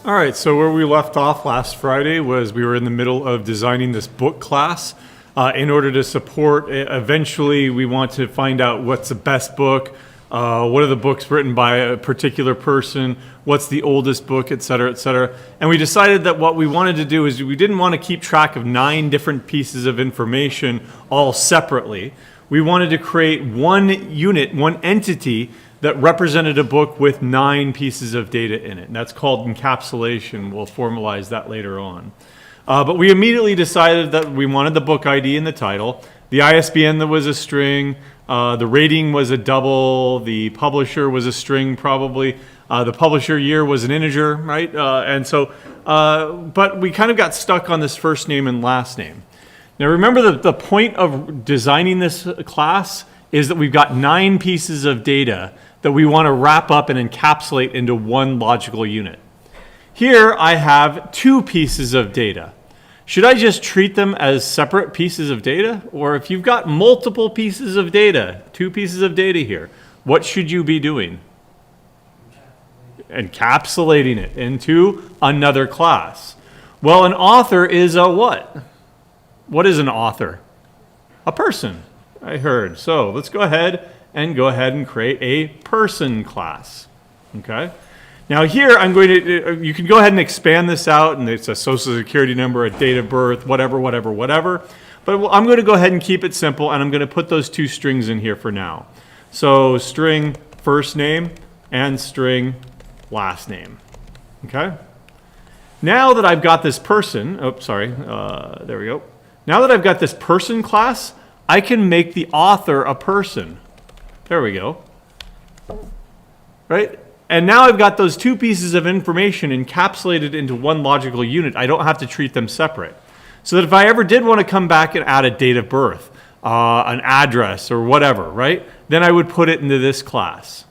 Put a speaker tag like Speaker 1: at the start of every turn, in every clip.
Speaker 1: All right, so where we left off last Friday was we were in the middle of designing this book class. In order to support, eventually we want to find out what's the best book, what are the books written by a particular person, what's the oldest book, et cetera, et cetera. And we decided that what we wanted to do is we didn't want to keep track of 9 different pieces of information all separately. We wanted to create one unit, one entity that represented a book with 9 pieces of data in it. And that's called encapsulation. We'll formalize that later on. But we immediately decided that we wanted the book ID in the title. The ISBN that was a string. The rating was a double. The publisher was a string probably. The publisher year was an integer, right? But we kind of got stuck on this first name and last name. Now remember the point of designing this class is that we've got 9 pieces of data that we want to wrap up and encapsulate into one logical unit. Here I have 2 pieces of data. Should I just treat them as separate pieces of data? Or if you've got multiple pieces of data, 2 pieces of data here, what should you be doing? Encapsulating it into another class. Well, an author is a what? What is an author? A person, I heard. So let's go ahead and create a person class. Okay? Now here I'm going to, you can go ahead and expand this out, and it's a social security number, a date of birth, whatever. But I'm going to go ahead and keep it simple, and I'm going to put those 2 strings in here for now. So string first name and string last name. Okay? Now that I've got this person, there we go. Now that I've got this person class, I can make the author a person. There we go. Right? And now I've got those 2 pieces of information encapsulated into one logical unit. I don't have to treat them separate. So that if I ever did want to come back and add a date of birth, an address, or whatever, right? Then I would put it into this class.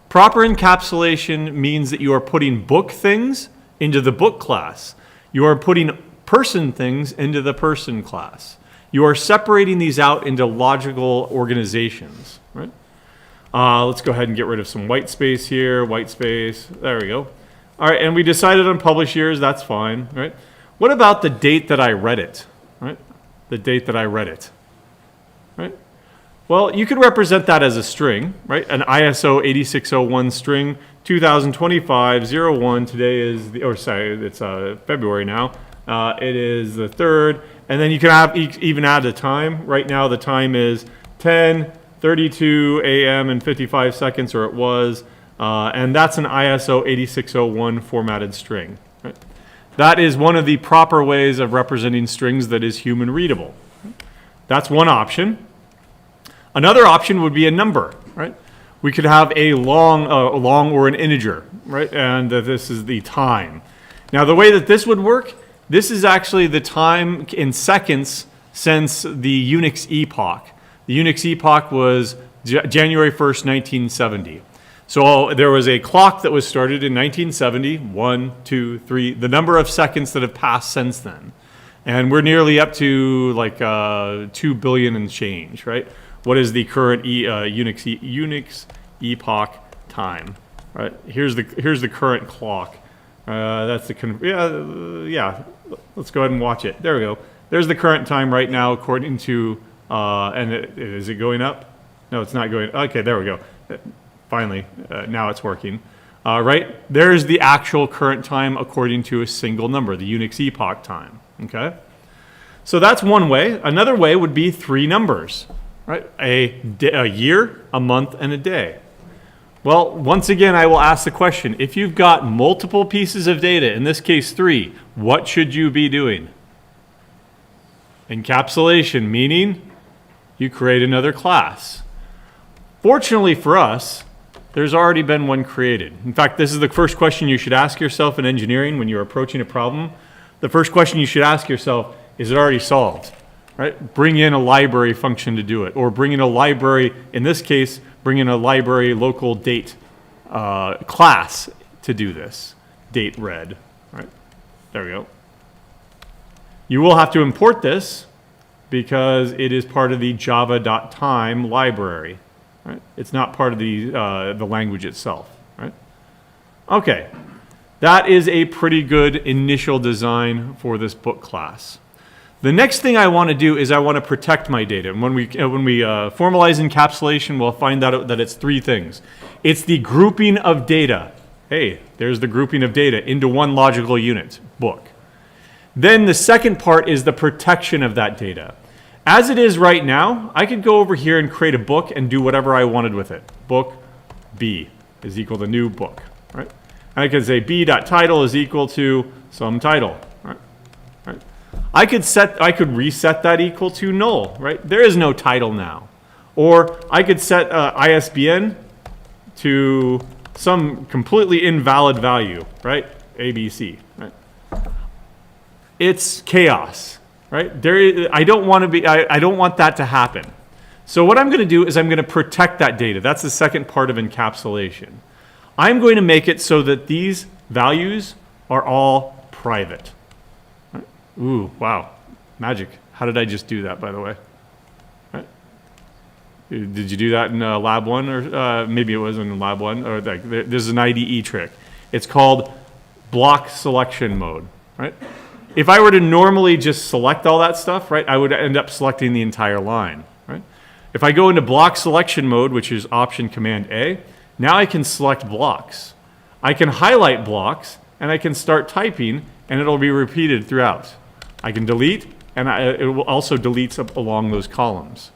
Speaker 1: Proper encapsulation means that you are putting book things into the book class. You are putting person things into the person class. You are separating these out into logical organizations, right? Let's go ahead and get rid of some white space here, white space, there we go. All right, and we decided on publish years, that's fine, right? What about the date that I read it, right? The date that I read it, right? Well, you could represent that as a string, right? An ISO 8601 string, 2025-01, today is, it's February now. It is the 3rd, and then you can even add the time. Right now the time is 10:32 a.m. and 55 seconds, or it was, and that's an ISO 8601 formatted string. Right? That is one of the proper ways of representing strings that is human readable. That's one option. Another option would be a number, right? We could have a long or an integer, right? And this is the time. Now the way that this would work, this is actually the time in seconds since the Unix epoch. The Unix epoch was January 1st, 1970. So there was a clock that was started in 1970, 1, 2, 3, the number of seconds that have passed since then. And we're nearly up to like 2 billion and change, right? What is the current Unix epoch time, right? Here's the current clock. That's the, yeah, let's go ahead and watch it. There we go. There's the current time right now according to, is it going up? No, it's not going, okay, there we go. Finally, now it's working. Right, there's the actual current time according to a single number, the Unix epoch time, okay? So that's one way. Another way would be 3 numbers, right? A year, a month, and a day. Well, once again, I will ask the question, if you've got multiple pieces of data, in this case 3, what should you be doing? Encapsulation, meaning you create another class. Fortunately for us, there's already been one created. In fact, this is the first question you should ask yourself in engineering when you're approaching a problem. The first question you should ask yourself, is it already solved? Right? Bring in a library function to do it, or bring in a library, in this case, bring in a library local date class to do this. Date read, right? There we go. You will have to import this because it is part of the java.time library. Right? It's not part of the language itself. Right? Okay. That is a pretty good initial design for this book class. The next thing I want to do is I want to protect my data. And when we formalize encapsulation, we'll find out that it's three things. It's the grouping of data. Hey, there's the grouping of data into one logical unit, book. Then the second part is the protection of that data. As it is right now, I could go over here and create a book and do whatever I wanted with it. Book B is equal to new book, right? And I could say b.title is equal to some title, right? I could reset that equal to null, right? There is no title now. Or I could set ISBN to some completely invalid value, right? ABC, right? It's chaos, right? I don't want that to happen. So what I'm going to do is I'm going to protect that data. That's the second part of encapsulation. I'm going to make it so that these values are all private. Right? Ooh, wow, magic. How did I just do that, by the way? Right? Did you do that in Lab 1? Or maybe it was in Lab 1. Or this is an IDE trick. It's called block selection mode, right? If I were to normally just select all that stuff, right, I would end up selecting the entire line, right? If I go into block selection mode, which is Option Command A, now I can select blocks. I can highlight blocks, and I can start typing, and it'll be repeated throughout. I can delete, and it will also delete along those columns.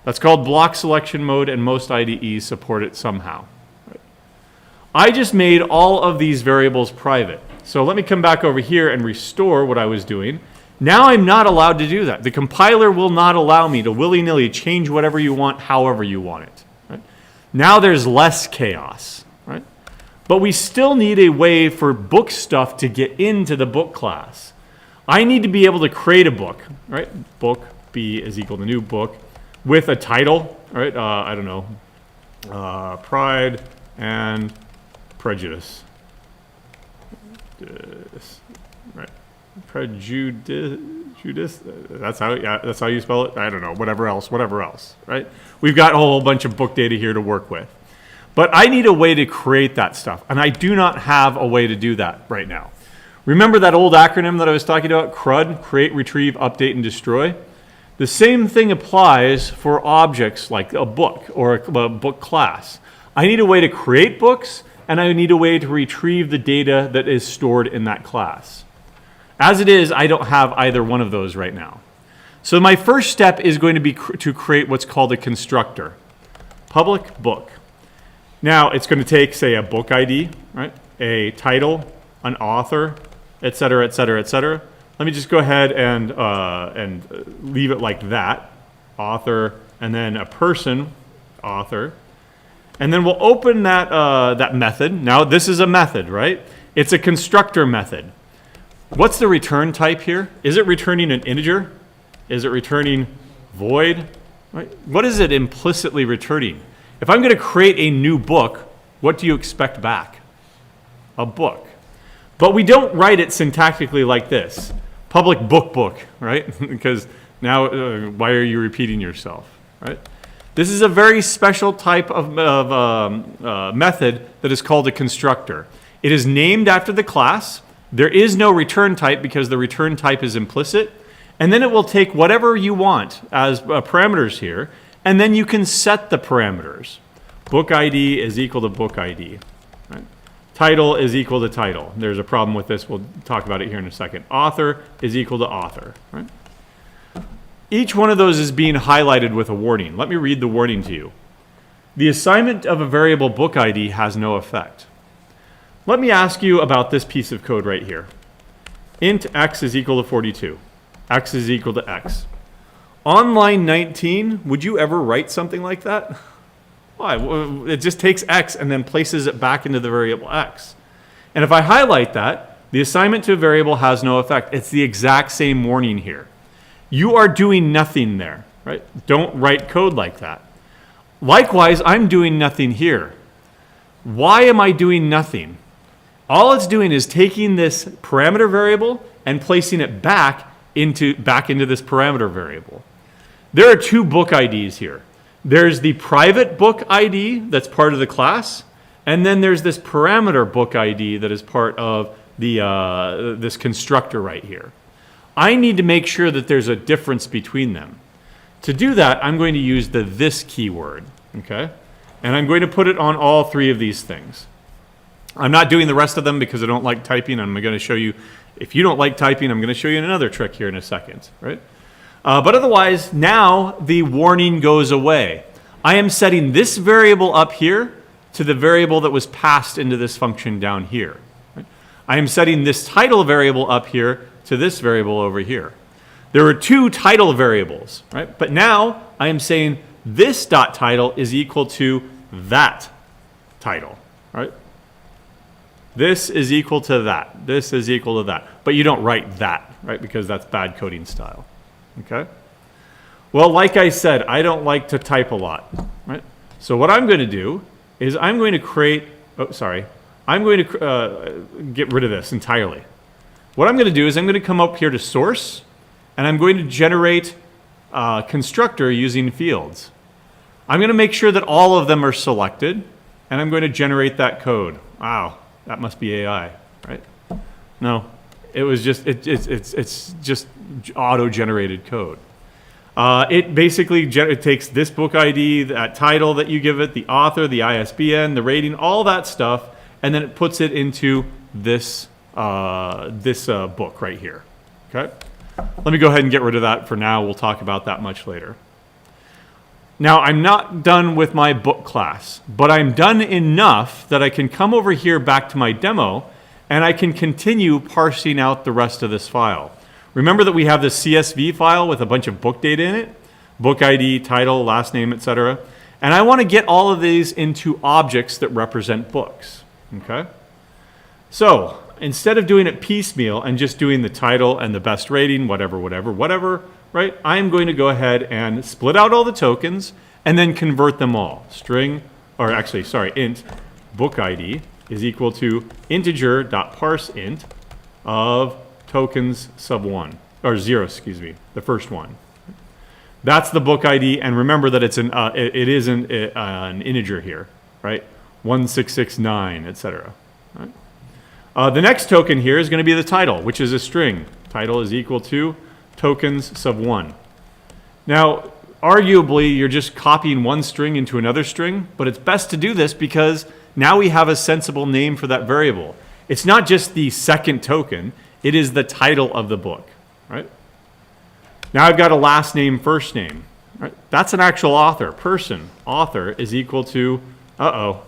Speaker 1: That's called block selection mode, and most IDEs support it somehow. Right? I just made all of these variables private. So let me come back over here and restore what I was doing. Now I'm not allowed to do that. The compiler will not allow me to willy-nilly change whatever you want, however you want it. Right? Now there's less chaos. Right? But we still need a way for book stuff to get into the book class. I need to be able to create a book. Right? Book B is equal to new book with a title. Right? I don't know. Pride and Prejudice. Right, prejudice. That's how you spell it. I don't know. Whatever else. Right. We've got a whole bunch of book data here to work with, but I need a way to create that stuff, and I do not have a way to do that right now. Remember that old acronym that I was talking about? CRUD: create, retrieve, update, and destroy. The same thing applies for objects like a book or a book class. I need a way to create books, and I need a way to retrieve the data that is stored in that class. As it is, I don't have either one of those right now. So my first step is going to be to create what's called a constructor. Public book. Now, it's going to take, say, a book ID, right? A title, an author, et cetera, et cetera, et cetera. Let me just go ahead and leave it like that. Author, and then a person, author. And then we'll open that method. Now, this is a method, right? It's a constructor method. What's the return type here? Is it returning an integer? Is it returning void? Right? What is it implicitly returning? If I'm going to create a new book, what do you expect back? A book. But we don't write it syntactically like this. Public book, right? Because now, why are you repeating yourself, right? This is a very special type of method that is called a constructor. It is named after the class. There is no return type because the return type is implicit. And then it will take whatever you want as parameters here, and then you can set the parameters. Book ID is equal to book ID. Right? Title is equal to title. There's a problem with this. We'll talk about it here in a second. Author is equal to author. Right? Each one of those is being highlighted with a warning. Let me read the warning to you. The assignment of a variable book ID has no effect. Let me ask you about this piece of code right here. Int x is equal to 42. X is equal to x. On line 19, would you ever write something like that? Why? Well, it just takes x and then places it back into the variable x. And if I highlight that, the assignment to a variable has no effect. It's the exact same warning here. You are doing nothing there, right? Don't write code like that. Likewise, I'm doing nothing here. Why am I doing nothing? All it's doing is taking this parameter variable and placing it back into this parameter variable. There are two book IDs here. There's the private book ID that's part of the class, And then there's this parameter book ID that is part of the this constructor right here. I need to make sure that there's a difference between them. To do that, I'm going to use the this keyword, okay? And I'm going to put it on all three of these things. I'm not doing the rest of them because I don't like typing. I'm going to show you, if you don't like typing, I'm going to show you another trick here in a second, right? But otherwise, now the warning goes away. I am setting this variable up here to the variable that was passed into this function down here. Right? I am setting this title variable up here to this variable over here. There are two title variables, right? But now I am saying this dot title is equal to that title, right? This is equal to that. This is equal to that. But you don't write that, right? Because that's bad coding style. Okay? Well, like I said, I don't like to type a lot, right? So what I'm going to do is I'm going to create, I'm going to get rid of this entirely. What I'm going to do is I'm going to come up here to source, and I'm going to generate a constructor using fields. I'm going to make sure that all of them are selected, and I'm going to generate that code. Wow. That must be AI, right? No, it was just it's just auto-generated code. It basically it takes this book ID, that title that you give it, the author, the ISBN, the rating, all that stuff, and then it puts it into this book right here. Okay. Let me go ahead and get rid of that for now. We'll talk about that much later. Now, I'm not done with my book class, but I'm done enough that I can come over here back to my demo, and I can continue parsing out the rest of this file. Remember that we have this CSV file with a bunch of book data in it, book ID, title, last name, etc. And I want to get all of these into objects that represent books. Okay? So, instead of doing it piecemeal and just doing the title and the best rating, whatever, right? I'm going to go ahead and split out all the tokens and then convert them all. Int book ID is equal to integer.parseInt of tokens sub 1, or 0, excuse me, the first one. That's the book ID, and remember that it's it is an integer here, right? 1669, etc. Right? The next token here is going to be the title, which is a string. Title is equal to tokens sub 1. Now, arguably, you're just copying one string into another string, but it's best to do this because now we have a sensible name for that variable. It's not just the second token, it is the title of the book, right? Now I've got a last name, first name. Right? That's an actual author, person. Author is equal to, I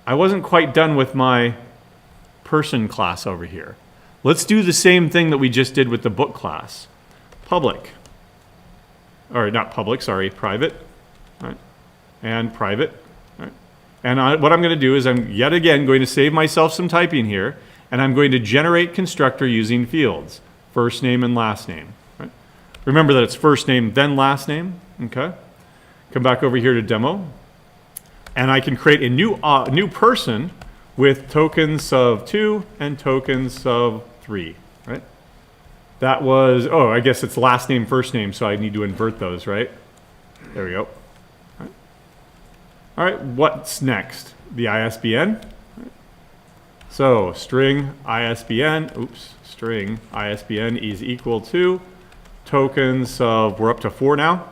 Speaker 1: wasn't quite done with my person class over here. Let's do the same thing that we just did with the book class. Public. Or not public, sorry, private. Right? And private. Right? And what I'm going to do is I'm yet again going to save myself some typing here, and I'm going to generate constructor using fields. First name and last name. Right? Remember that it's first name, then last name. Okay? Come back over here to demo. And I can create a new person with tokens of 2 and tokens of 3, right? That was, I guess it's last name, first name, so I need to invert those, right? There we go. All right, what's next? The ISBN. So string ISBN is equal to tokens of, we're up to 4 now.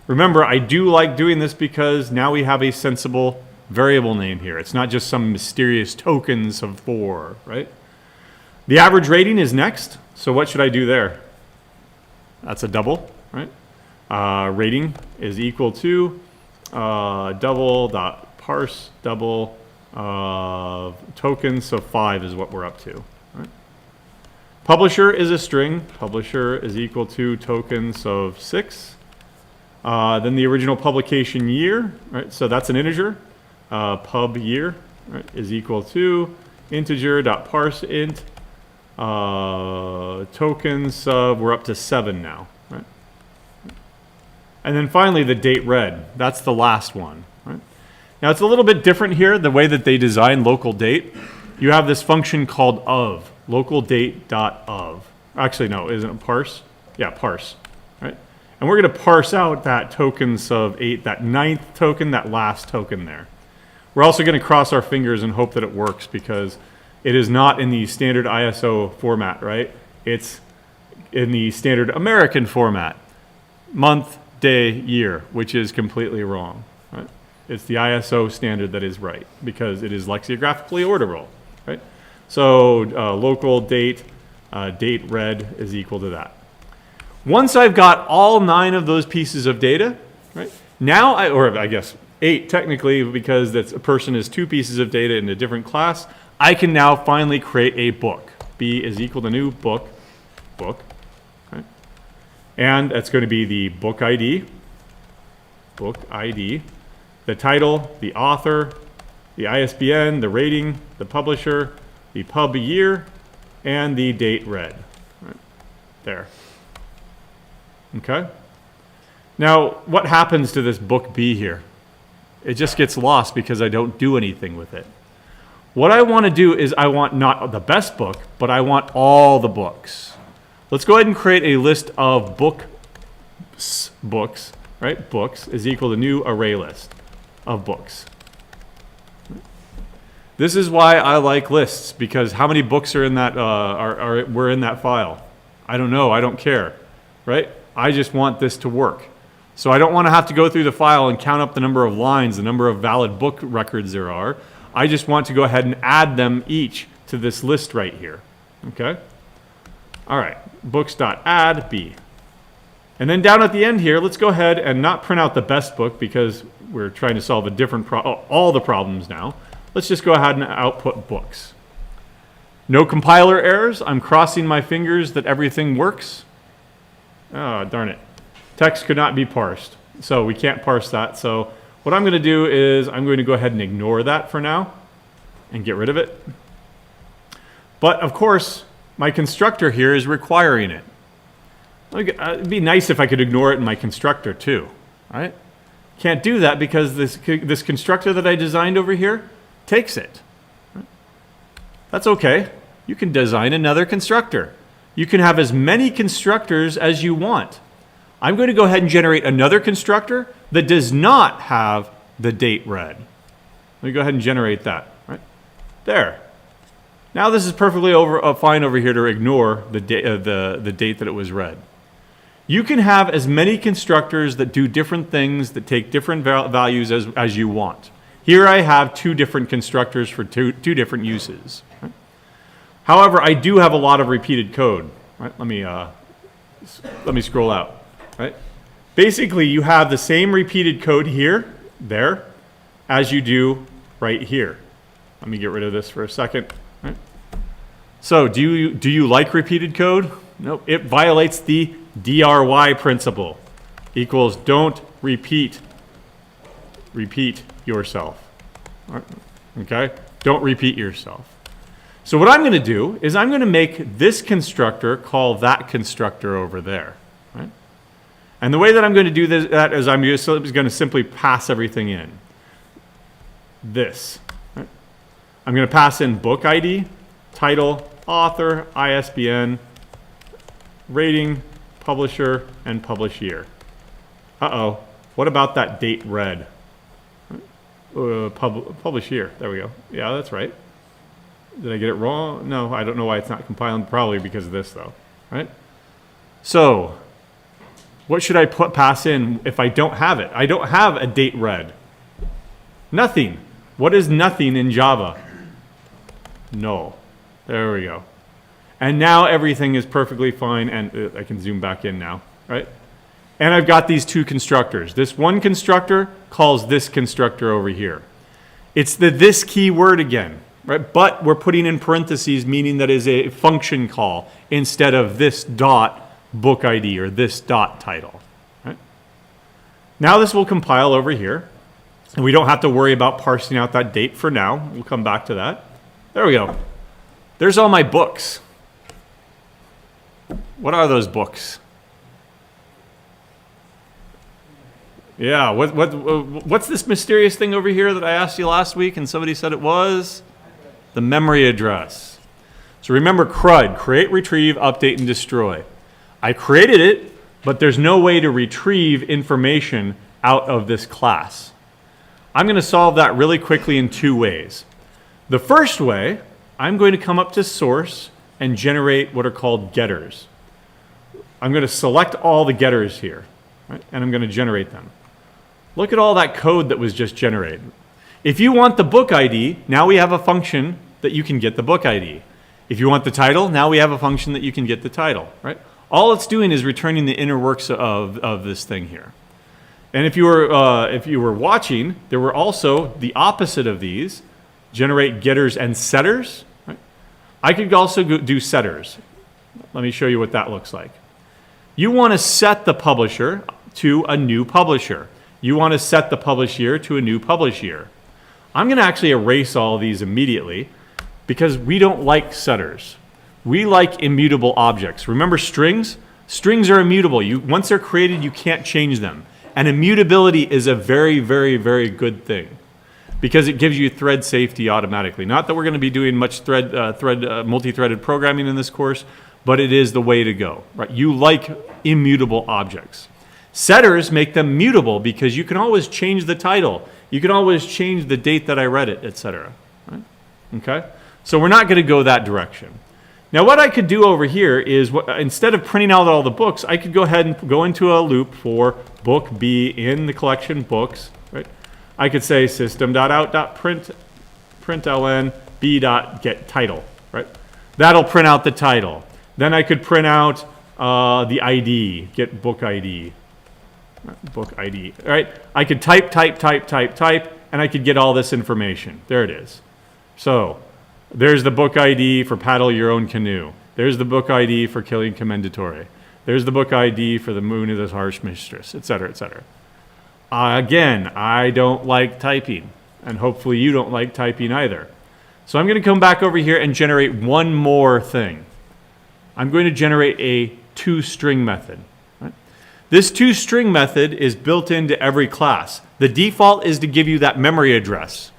Speaker 1: Remember, I do like doing this because now we have a sensible variable name here. It's not just some mysterious tokens of 4, right? The average rating is next. So what should I do there? That's a double, right? Rating is equal to double.parse double of tokens of 5 is what we're up to. Right? Publisher is a string. Publisher is equal to tokens of 6. Then the original publication year, right? So that's an integer. Pub year, right, is equal to integer.parseInt tokens of, we're up to 7 now, right? And then finally the date read. That's the last one, right? Now it's a little bit different here, the way that they design local date. You have this function called of, local date.of. Actually, no, isn't it parse? Yeah, parse, right? And we're going to parse out that tokens of 8, that 9th token, that last token there. We're also going to cross our fingers and hope that it works because it is not in the standard ISO format, right? It's in the standard American format, month, day, year, which is completely wrong. Right? It's the ISO standard that is right because it is lexicographically orderable, right? So local date, date read is equal to that. Once I've got all 9 of those pieces of data, right? Now, I guess 8 technically because that's a person is 2 pieces of data in a different class, I can now finally create a book. B is equal to new book, right? And that's going to be the book ID, the title, the author, the ISBN, the rating, the publisher, the pub year, and the date read. Right? There. Okay? Now, what happens to this book B here? It just gets lost because I don't do anything with it. What I want to do is I want not the best book, but I want all the books. Let's go ahead and create a list of books, right? Books is equal to new array list of books. This is why I like lists, because how many books are in that were in that file? I don't know, I don't care, right? I just want this to work. So I don't want to have to go through the file and count up the number of lines, the number of valid book records there are. I just want to go ahead and add them each to this list right here, okay? All right, books.add B. And then down at the end here, let's go ahead and not print out the best book because we're trying to solve a different all the problems now. Let's just go ahead and output books. No compiler errors. I'm crossing my fingers that everything works. Oh, darn it. Text could not be parsed. So we can't parse that. So what I'm going to do is I'm going to go ahead and ignore that for now and get rid of it. But of course, my constructor here is requiring it. It'd be nice if I could ignore it in my constructor too, right? Can't do that because this constructor that I designed over here takes it. That's okay. You can design another constructor. You can have as many constructors as you want. I'm going to go ahead and generate another constructor that does not have the date read. Let me go ahead and generate that, right? There. Now this is perfectly fine over here to ignore the date that it was read. You can have as many constructors that do different things, that take different values as you want. Here I have 2 different constructors for two different uses. Right? However, I do have a lot of repeated code. Right? Let me scroll out. Right? Basically, you have the same repeated code here, there, as you do right here. Let me get rid of this for a second. Right? So, do you like repeated code? Nope. It violates the DRY principle. Equals don't repeat yourself. Okay? Don't repeat yourself. So what I'm going to do is I'm going to make this constructor call that constructor over there. Right? And the way that I'm going to do that is I'm just going to simply pass everything in. This. Right? I'm going to pass in book ID, title, author, ISBN, rating, publisher, and publish year. Uh-oh. What about that date read? Publish year. There we go. Yeah, that's right. Did I get it wrong? No, I don't know why it's not compiling. Probably because of this, though. Right? So, what should I pass in if I don't have it? I don't have a date read. Nothing. What is nothing in Java? Null. There we go. And now everything is perfectly fine, and I can zoom back in now, right? And I've got these 2 constructors. This one constructor calls this constructor over here. It's the this keyword again, right? But we're putting in parentheses, meaning that is a function call instead of this dot book ID or this dot title, right? Now this will compile over here, and we don't have to worry about parsing out that date for now. We'll come back to that. There we go. There's all my books. What are those books? Yeah, what's this mysterious thing over here that I asked you last week and somebody said it was? The memory address. So remember CRUD, create, retrieve, update, and destroy. I created it, but there's no way to retrieve information out of this class. I'm going to solve that really quickly in two ways. The first way, I'm going to come up to source and generate what are called getters. I'm going to select all the getters here, right? And I'm going to generate them. Look at all that code that was just generated. If you want the book ID, now we have a function that you can get the book ID. If you want the title, now we have a function that you can get the title, right? All it's doing is returning the inner works of this thing here. And if you were watching, there were also the opposite of these, generate getters and setters. Right? I could also do setters. Let me show you what that looks like. You want to set the publisher to a new publisher. You want to set the publish year to a new publish year. I'm going to actually erase all of these immediately because we don't like setters. We like immutable objects. Remember strings? Strings are immutable. Once they're created, you can't change them. And immutability is a very, very, very good thing because it gives you thread safety automatically. Not that we're going to be doing much multi-threaded programming in this course, but it is the way to go. Right? You like immutable objects. Setters make them mutable because you can always change the title. You can always change the date that I read it, etc. Right? Okay? So we're not going to go that direction. Now what I could do over here is, instead of printing out all the books, I could go ahead and go into a loop for book B in the collection books. Right? I could say system.out.println b.getTitle. Right? That'll print out the title. Then I could print out the ID, get book ID. Book ID. All right? I could type, and I could get all this information. There it is. So there's the book ID for Paddle Your Own Canoe. There's the book ID for Killing Commendatore. There's the book ID for The Moon of the Harsh Mistress, etc., etc. Again, I don't like typing, and hopefully you don't like typing either. So I'm going to come back over here and generate one more thing. I'm going to generate a toString method. Right? This toString method is built into every class. The default is to give you that memory address.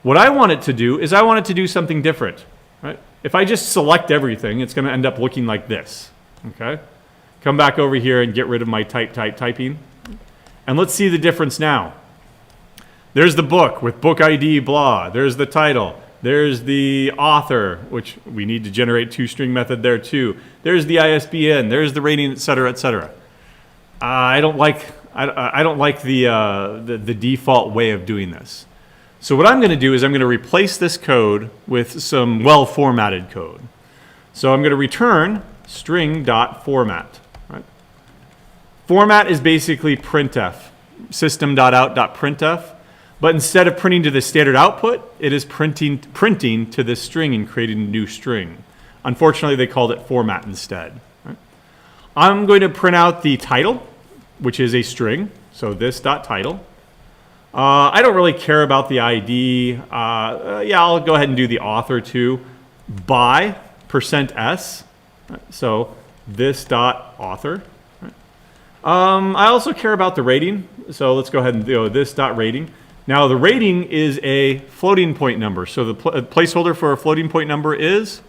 Speaker 1: What I want it to do is I want it to do something different. Right? If I just select everything, it's going to end up looking like this. Okay? Come back over here and get rid of my typing. And let's see the difference now. There's the book with book ID blah. There's the title. There's the author, which we need to generate toString method there too. There's the ISBN. There's the rating, etc., etc. I don't like the default way of doing this. So what I'm going to do is I'm going to replace this code with some well-formatted code. So I'm going to return string.format. Right? Format is basically printf, system.out.printf. But instead of printing to the standard output, it is printing to this string and creating a new string. Unfortunately, they called it format instead. Right? I'm going to print out the title, which is a string. So this.title. I don't really care about the ID. Yeah, I'll go ahead and do the author too. By %s. Right? So this.author. Right? I also care about the rating. So let's go ahead and do this.rating. Now the rating is a floating point number. So the placeholder for a floating point number is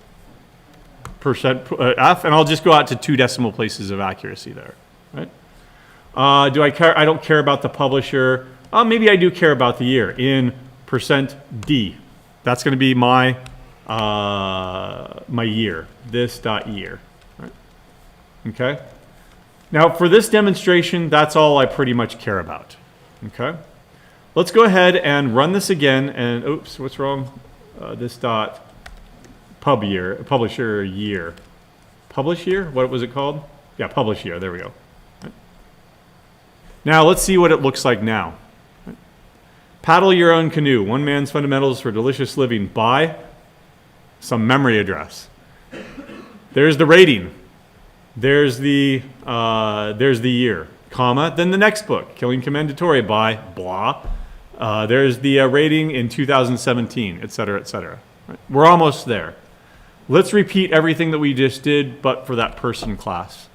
Speaker 1: %f, and I'll just go out to 2 decimal places of accuracy there. Right? Do I care? I don't care about the publisher. Maybe I do care about the year in %d. That's going to be my my year. This.year. Right? Okay. Now for this demonstration, that's all I pretty much care about. Okay. Let's go ahead and run this again. And oops, what's wrong? This dot pub year, publisher year, publish year. What was it called? Yeah, publish year. There we go. Right. Now let's see what it looks like now. Right. Paddle Your Own Canoe. One Man's Fundamentals for Delicious Living by some memory address. There's the rating. There's the year, comma. Then the next book, Killing Commendatore by blah. There's the rating in 2017, et cetera, et cetera. Right? We're almost there. Let's repeat everything that we just did, but for that person class.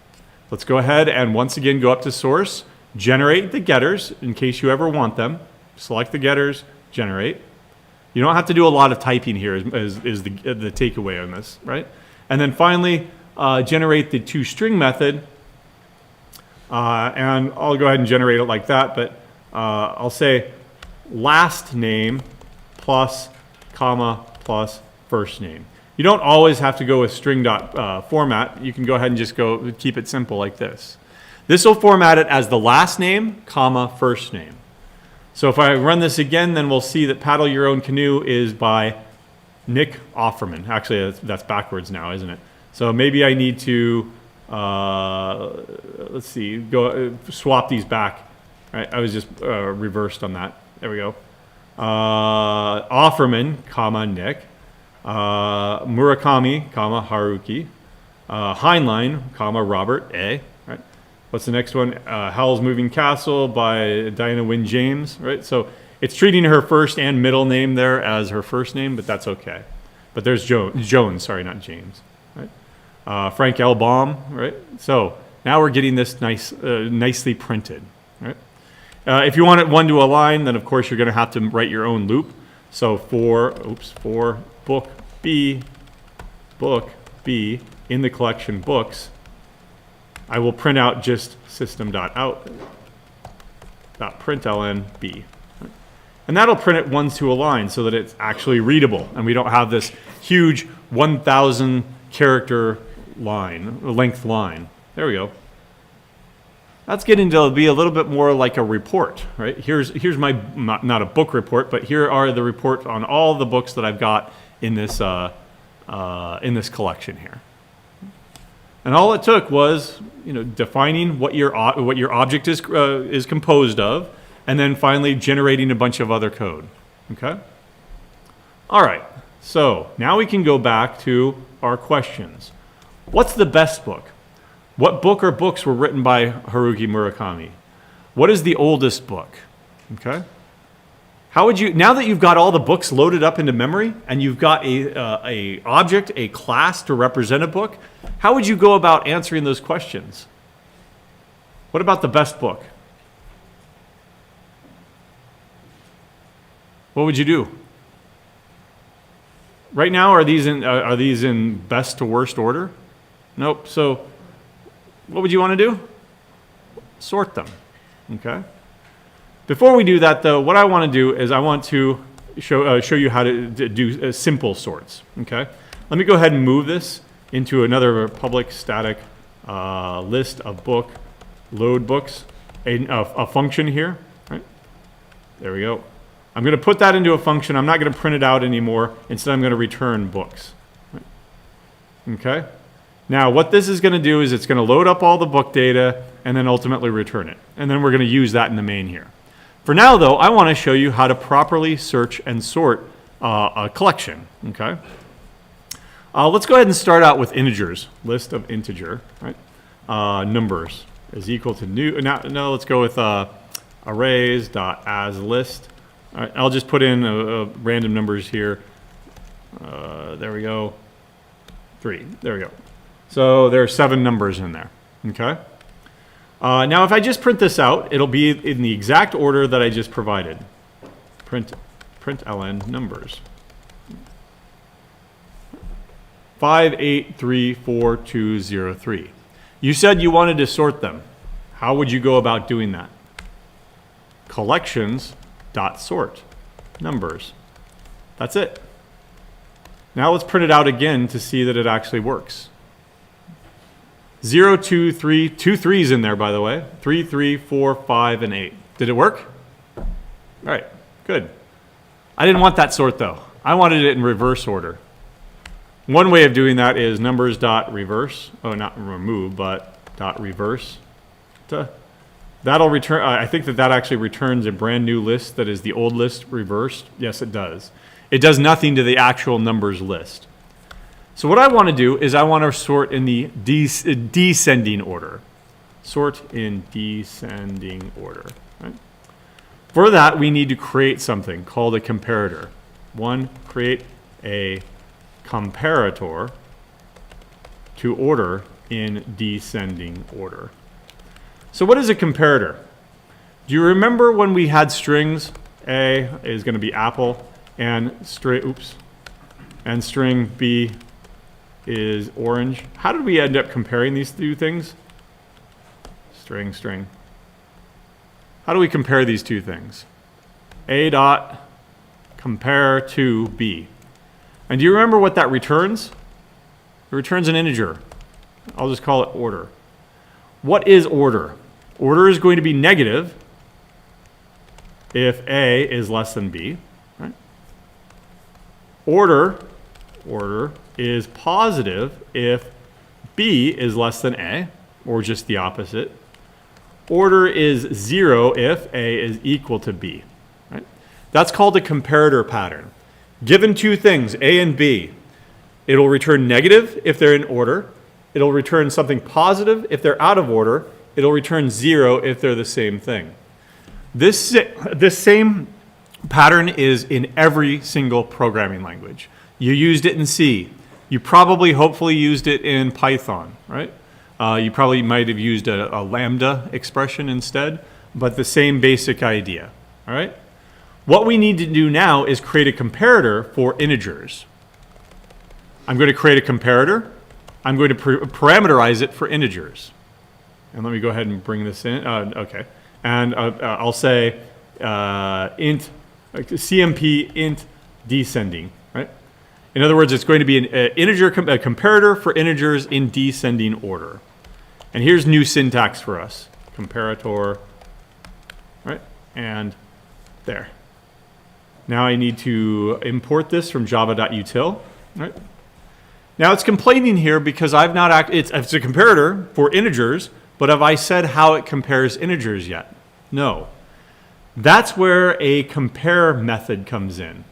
Speaker 1: Let's go ahead and once again go up to source, generate the getters in case you ever want them. Select the getters, generate. You don't have to do a lot of typing here is the takeaway on this, right? And then finally, generate the toString method. And I'll go ahead and generate it like that, but I'll say last name plus comma plus first name. You don't always have to go with string dot format. You can go ahead and just go keep it simple like this. This will format it as the last name, comma, first name. So if I run this again, then we'll see that Paddle Your Own Canoe is by Nick Offerman. Actually, that's backwards now, isn't it? So maybe I need to, let's see, go swap these back. Right, I was just reversed on that. There we go. Offerman, comma, Nick. Murakami, comma, Haruki. Heinlein, comma, Robert A. Right. What's the next one? Howl's Moving Castle by Diana Wynne James. Right. So it's treating her first and middle name there as her first name, but that's okay. But there's Jones, sorry, not James. Right. Frank L. Baum. Right. So now we're getting this nicely printed. Right. If you want it one to a line, then of course you're going to have to write your own loop. So for book B in the collection books, I will print out just system.out.println B. And that'll print it one to a line so that it's actually readable and we don't have this huge 1,000 character length line. There we go. That's getting to be a little bit more like a report, right? Here's my, not a book report, but here are the reports on all the books that I've got in this collection here. And all it took was, defining what your object is composed of, and then finally generating a bunch of other code. Okay. All right. So now we can go back to our questions. What's the best book? What book or books were written by Haruki Murakami? What is the oldest book? Okay. How would you, now that you've got all the books loaded up into memory and you've got a object, a class to represent a book, how would you go about answering those questions? What about the best book? What would you do? Right now, are these in best to worst order? Nope. So what would you want to do? Sort them. Okay. Before we do that, though, what I want to do is I want to show you how to do simple sorts. Okay. Let me go ahead and move this into another public static list of book load books, a function here. Right. There we go. I'm going to put that into a function. I'm not going to print it out anymore. Instead, I'm going to return books. Right. Okay. Now, what this is going to do is it's going to load up all the book data and then ultimately return it. And then we're going to use that in the main here. For now, though, I want to show you how to properly search and sort a collection. Okay. Let's go ahead and start out with integers. List of integer. Right. Numbers is equal to new. No, let's go with arrays.asList. All right, I'll just put in random numbers here. There we go. 3. There we go. So there are 7 numbers in there. Okay. Now, if I just print this out, it'll be in the exact order that I just provided. Println numbers. 5, 8, 3, 4, 2, 0, 3. You said you wanted to sort them. How would you go about doing that? Collections.sort numbers. That's it. Now let's print it out again to see that it actually works. 0, 2, 3, 2 3's in there, by the way. 3, 3, 4, 5, and 8. Did it work? All right, good. I didn't want that sort, though. I wanted it in reverse order. One way of doing that is numbers.reverse. Oh, not remove, but .reverse. That'll return. I think that actually returns a brand new list that is the old list reversed. Yes, it does. It does nothing to the actual numbers list. So what I want to do is I want to sort in the descending order. Sort in descending order. Right? For that, we need to create something called a comparator. Create a comparator to order in descending order. So what is a comparator? Do you remember when we had strings? A is going to be apple, and string B is orange. How did we end up comparing these two things? String. How do we compare these two things? A dot compare to B. And do you remember what that returns? It returns an integer. I'll just call it order. What is order? Order is going to be negative if A is less than B. Right? Order is positive if B is less than A, or just the opposite. Order is 0 if A is equal to B. Right? That's called a comparator pattern. Given two things, A and B, it'll return negative if they're in order. It'll return something positive if they're out of order. It'll return 0 if they're the same thing. This same pattern is in every single programming language. You used it in C. You probably, hopefully, used it in Python, right? You probably might have used a lambda expression instead, but the same basic idea, all right? What we need to do now is create a comparator for integers. I'm going to create a comparator. I'm going to parameterize it for integers. And let me go ahead and bring this in. Okay. And I'll say int, CMP int descending, right? In other words, it's going to be an integer a comparator for integers in descending order. And here's new syntax for us. Comparator, right? And there. Now I need to import this from java.util, right? Now it's complaining here because I've not it's a comparator for integers, but have I said how it compares integers yet? No. That's where a compare method comes in.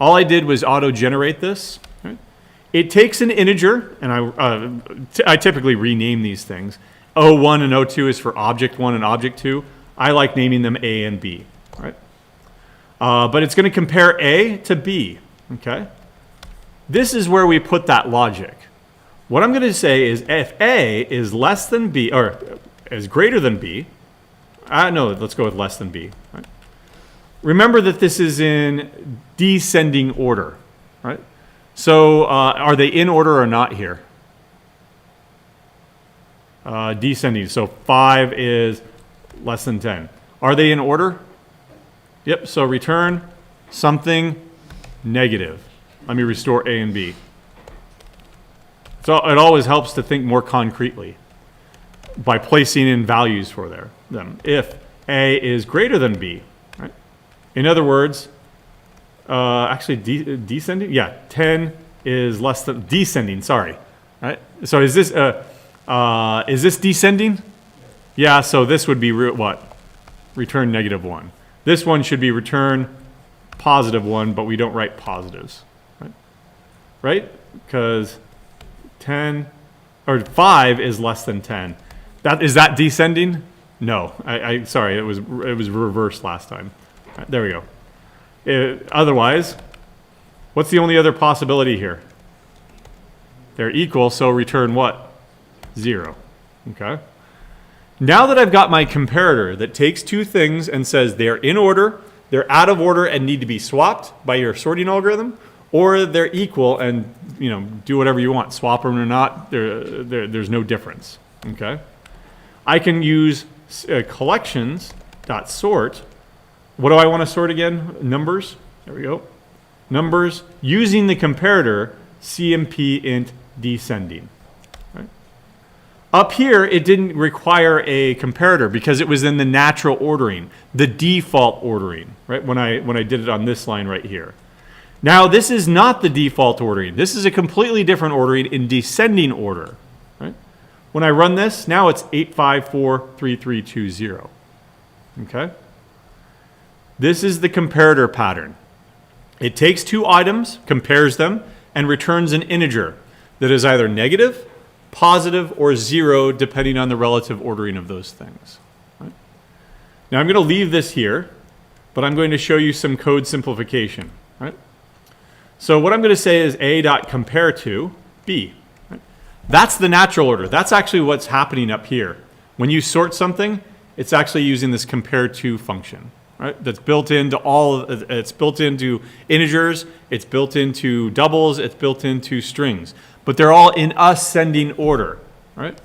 Speaker 1: All I did was auto-generate this. Right? It takes an integer, and I typically rename these things. O1 and O2 is for object 1 and object 2. I like naming them A and B. Right? But it's going to compare A to B. Okay? This is where we put that logic. What I'm going to say is if A is less than B, or is greater than B, no, let's go with less than B. Right? Remember that this is in descending order, right? So are they in order or not here? Descending, so 5 is less than 10. Are they in order? Yep, so return something negative. Let me restore A and B. So it always helps to think more concretely by placing in values for them. If A is greater than B, right? In other words, actually descending? Yeah, 10 is less than, descending, sorry. Right? So is this descending? Yeah, so this would be what? Return -1. This one should be return +1, but we don't write positives. Right? Because 10 or 5 is less than 10. Is that descending? No. Sorry, it was reversed last time. Right, there we go. Otherwise, what's the only other possibility here? They're equal, so return what? 0. Okay. Now that I've got my comparator that takes two things and says they're in order, they're out of order and need to be swapped by your sorting algorithm, or they're equal and do whatever you want, swap them or not. There's no difference. Okay, I can use collections.sort. What do I want to sort again? Numbers. There we go. Numbers using the comparator CMP int descending. Right? Up here, it didn't require a comparator because it was in the natural ordering, the default ordering. Right when I did it on this line right here. Now, this is not the default ordering. This is a completely different ordering in descending order. Right? When I run this, now it's 8543320. Okay? This is the comparator pattern. It takes two items, compares them, and returns an integer that is either negative, positive, or 0, depending on the relative ordering of those things. Right? Now, I'm going to leave this here, but I'm going to show you some code simplification. Right? So what I'm going to say is A.compare to B. Right? That's the natural order. That's actually what's happening up here. When you sort something, it's actually using this compare to function. Right? That's built into it's built into integers, it's built into doubles, it's built into strings. But they're all in ascending order. Right?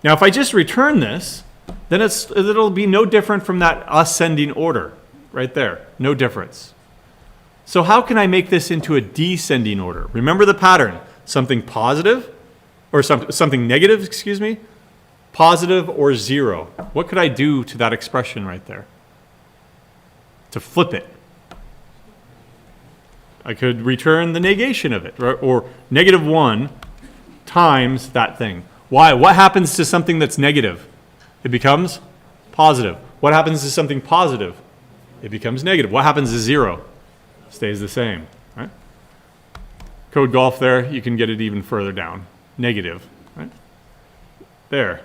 Speaker 1: Now if I just return this, then it'll be no different from that ascending order. right there, no difference. So how can I make this into a descending order? Remember the pattern, something positive, or something negative, excuse me, positive or 0. What could I do to that expression right there? To flip it. I could return the negation of it, right? Or -1 times that thing. Why? What happens to something that's negative? It becomes positive. What happens to something positive? It becomes negative. What happens to 0? Stays the same, right? Code golf there, you can get it even further down. Negative, right? There.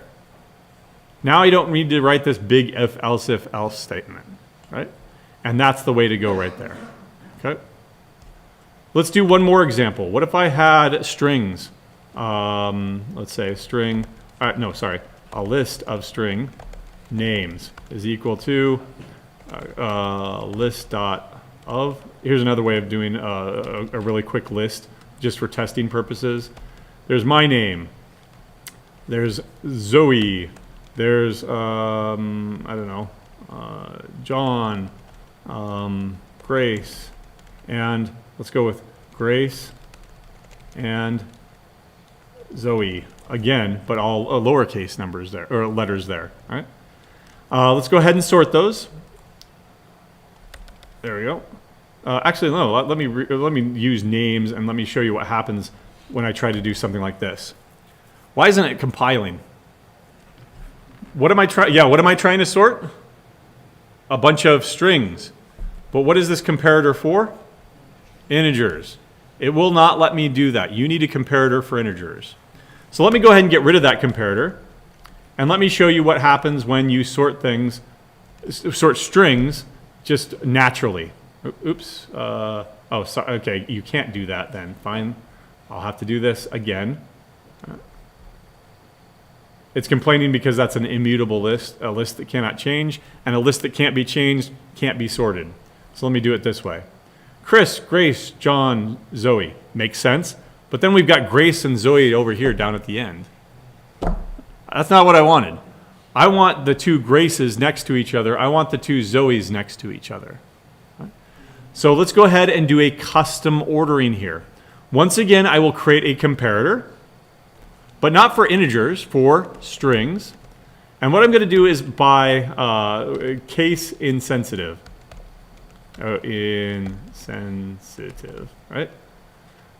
Speaker 1: Now I don't need to write this big if else statement, right? And that's the way to go right there, okay? Let's do one more example. What if I had strings? Let's say string, a list of string names is equal to list dot of. Here's another way of doing a really quick list just for testing purposes. There's my name. There's Zoe. There's, I don't know, John, Grace, and let's go with Grace and Zoe again, but all lowercase numbers there, or letters there, all right? Let's go ahead and sort those. There we go. Actually, no, let me use names and let me show you what happens when I try to do something like this. Why isn't it compiling? What am I trying to sort? A bunch of strings. But what is this comparator for? Integers. It will not let me do that. You need a comparator for integers. So let me go ahead and get rid of that comparator. And let me show you what happens when you sort strings just naturally. Oops. Okay, you can't do that then. Fine. I'll have to do this again. It's complaining because that's an immutable list, a list that cannot change, and a list that can't be changed can't be sorted. So let me do it this way. Chris, Grace, John, Zoe. Makes sense. But then we've got Grace and Zoe over here down at the end. That's not what I wanted. I want the two Graces next to each other. I want the two Zoes next to each other. So let's go ahead and do a custom ordering here. Once again, I will create a comparator, but not for integers, for strings. And what I'm going to do is by case insensitive. Insensitive, right?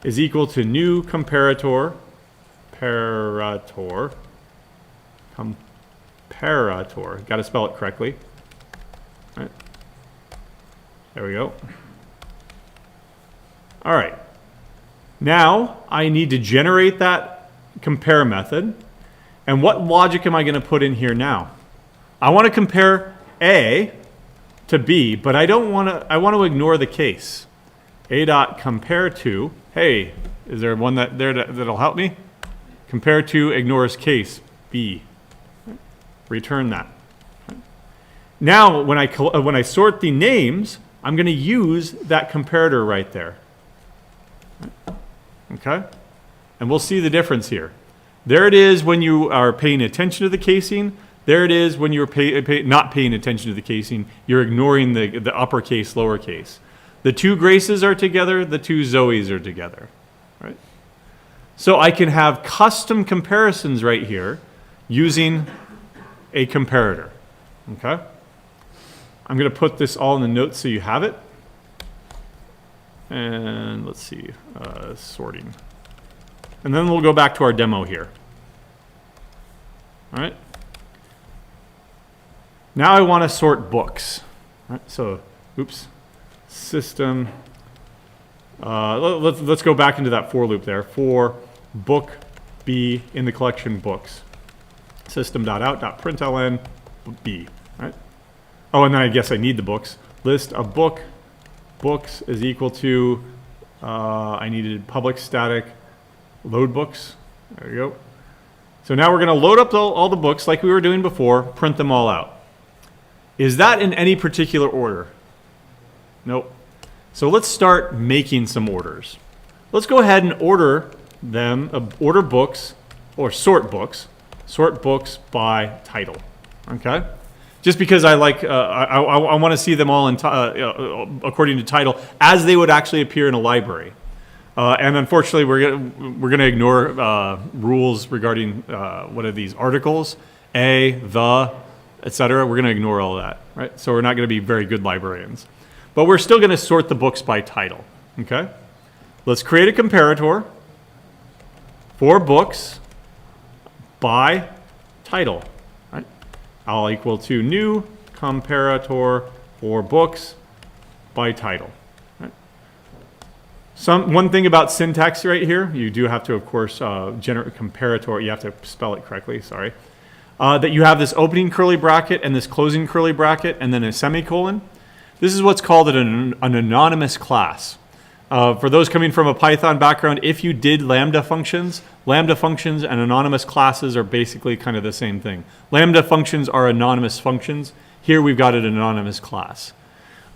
Speaker 1: Is equal to new comparator, comparator. Got to spell it correctly. Right? There we go. All right. Now I need to generate that compare method. And what logic am I going to put in here now? I want to compare A to B, but I don't want to. I want to ignore the case. A dot compare to. Hey, is there one that'll help me? Compare to ignores case B. Return that. Now, when I sort the names, I'm going to use that comparator right there. Okay, and we'll see the difference here. There it is when you are paying attention to the casing. There it is when you're not paying attention to the casing. You're ignoring the uppercase, lowercase. The two Graces are together. The two Zoes are together. Right? So I can have custom comparisons right here using a comparator. Okay? I'm going to put this all in the notes so you have it. And let's see, sorting. And then we'll go back to our demo here. All right. Now I want to sort books. All right, so, oops, system. Let's go back into that for loop there. For book B in the collection books. System.out.println B. Right. Oh, and then I guess I need the books. List of books is equal to, I needed public static load books. There you go. So now we're going to load up all the books like we were doing before, print them all out. Is that in any particular order? Nope. So let's start making some orders. Let's go ahead and order them, order books, or sort books by title. Okay? just because I like, I want to see them all in according to title as they would actually appear in a library. And unfortunately, we're gonna ignore rules regarding what are these articles, the, etc. We're gonna ignore all that, right? So we're not gonna be very good librarians, but we're still gonna sort the books by title. Okay, let's create a comparator for books by title. Right, I'll equal to new comparator for books by title. One thing about syntax right here, you do have to, of course, generate comparator. You have to spell it correctly, sorry. That you have this opening curly bracket and this closing curly bracket and then a semicolon. This is what's called an anonymous class. For those coming from a Python background, if you did Lambda functions and anonymous classes are basically kind of the same thing. Lambda functions are anonymous functions. Here we've got an anonymous class.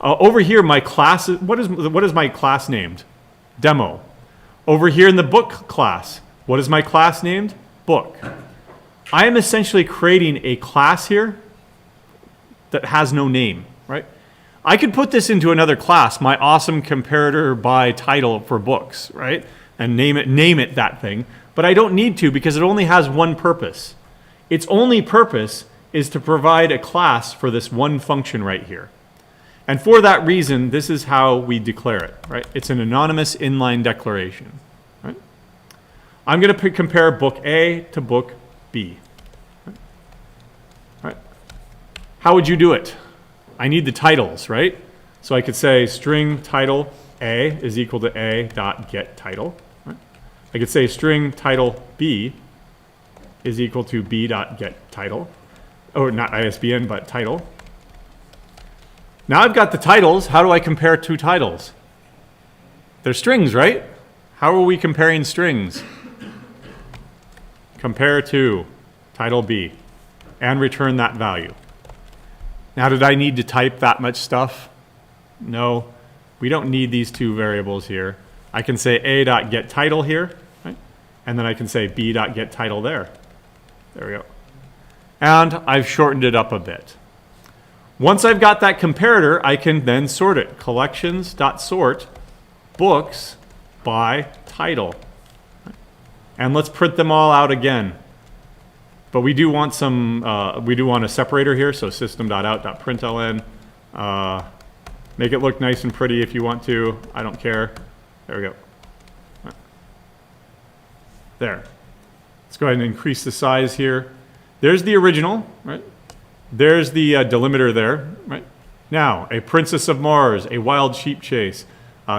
Speaker 1: Over here, my class, what is my class named? Demo. Over here in the book class, what is my class named? Book. I am essentially creating a class here that has no name, right? I could put this into another class, my awesome comparator by title for books, right? And name it that thing, but I don't need to because it only has one purpose. Its only purpose is to provide a class for this one function right here. And for that reason, this is how we declare it, right? It's an anonymous inline declaration, right? I'm going to compare book A to book B, right? How would you do it? I need the titles, right? So I could say string title A is equal to A dot get title, right? I could say string title B is equal to B dot get title, or not ISBN, but title. Now I've got the titles. How do I compare two titles? They're strings, right? How are we comparing strings? Compare to title B and return that value. Now, did I need to type that much stuff? No, we don't need these two variables here. I can say a.getTitle here, right? And then I can say b.getTitle there. There we go. And I've shortened it up a bit. Once I've got that comparator, I can then sort it. Collections.sort books by title. And let's print them all out again. But we do want a separator here, so system.out.println. Make it look nice and pretty if you want to. I don't care. There we go. There. Let's go ahead and increase the size here. There's the original, right? There's the delimiter there, right? Now, a princess of Mars, a wild sheep chase,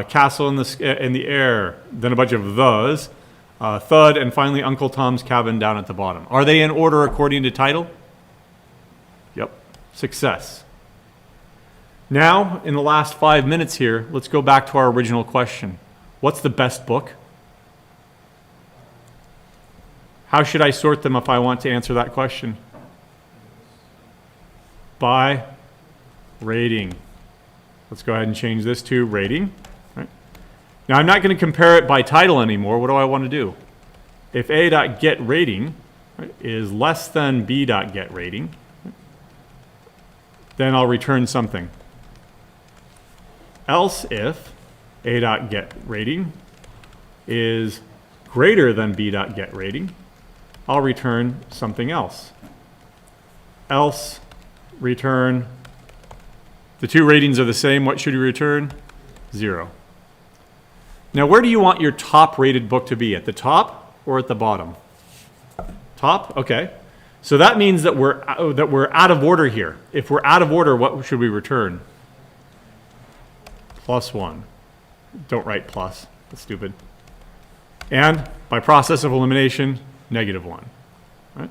Speaker 1: castle in the air, then a bunch of those, thud, and finally Uncle Tom's Cabin down at the bottom. Are they in order according to title? Yep. Success. Now, in the last 5 minutes here, let's go back to our original question. What's the best book? How should I sort them if I want to answer that question? By rating. Let's go ahead and change this to rating. Right. Now I'm not going to compare it by title anymore. What do I want to do? If a.getRating, right, is less than b.getRating, right, then I'll return something. Else if a.getRating is greater than b.getRating, I'll return something else. Else return, the two ratings are the same, what should you return? 0. Now where do you want your top rated book to be? At the top or at the bottom? Top, okay. So that means that we're out of order here. If we're out of order, what should we return? +1. Don't write plus, that's stupid. And by process of elimination, -1. Right?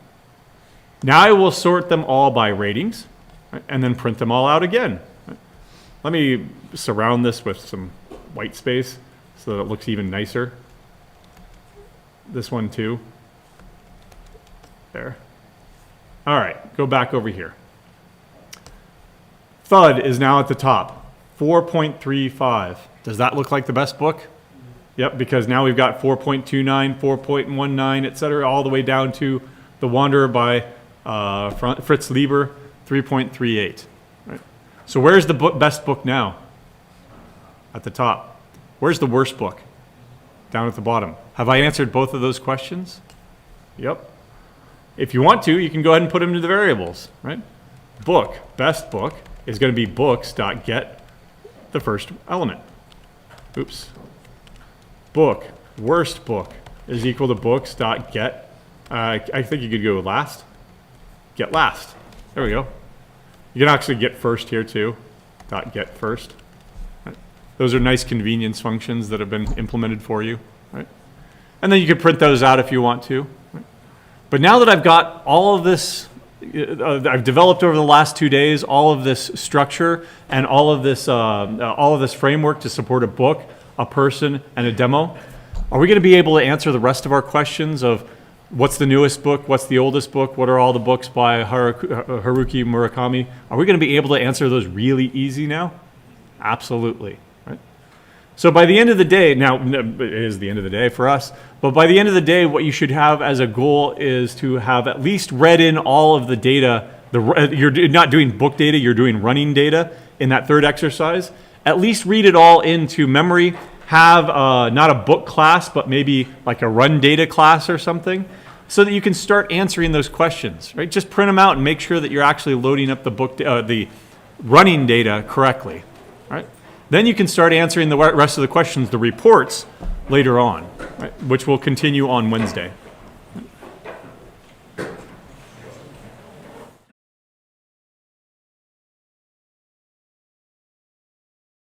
Speaker 1: Now I will sort them all by ratings, right, and then print them all out again. Right? Let me surround this with some white space so that it looks even nicer. This one too. There. All right, go back over here. Thud is now at the top, 4.35. Does that look like the best book? Yep, because now we've got 4.29, 4.19, etc., all the way down to The Wanderer by Fritz Leiber, 3.38. Right? So where's the best book now? At the top. Where's the worst book? Down at the bottom. Have I answered both of those questions? Yep. If you want to, you can go ahead and put them into the variables, right? Book, best book, is going to be books.get the first element. Oops. Book, worst book, is equal to books.get, I think you could go last. Get last. There we go. You can actually get first here too. .get first. Right? Those are nice convenience functions that have been implemented for you, right? And then you can print those out if you want to. Right? But now that I've got all of this, I've developed over the last 2 days all of this structure and all of this framework to support a book, a person, and a demo. Are we going to be able to answer the rest of our questions of what's the newest book, what's the oldest book, what are all the books by Haruki Murakami? Are we going to be able to answer those really easy now? Absolutely. Right? So by the end of the day, now it is the end of the day for us, but by the end of the day, what you should have as a goal is to have at least read in all of the data. You're not doing book data, you're doing running data in that third exercise. At least read it all into memory. Have not a book class, but maybe like a run data class or something, so that you can start answering those questions, right? Just print them out and make sure that you're actually loading up the running data correctly, right? Then you can start answering the rest of the questions, the reports, later on, right? Which will continue on Wednesday.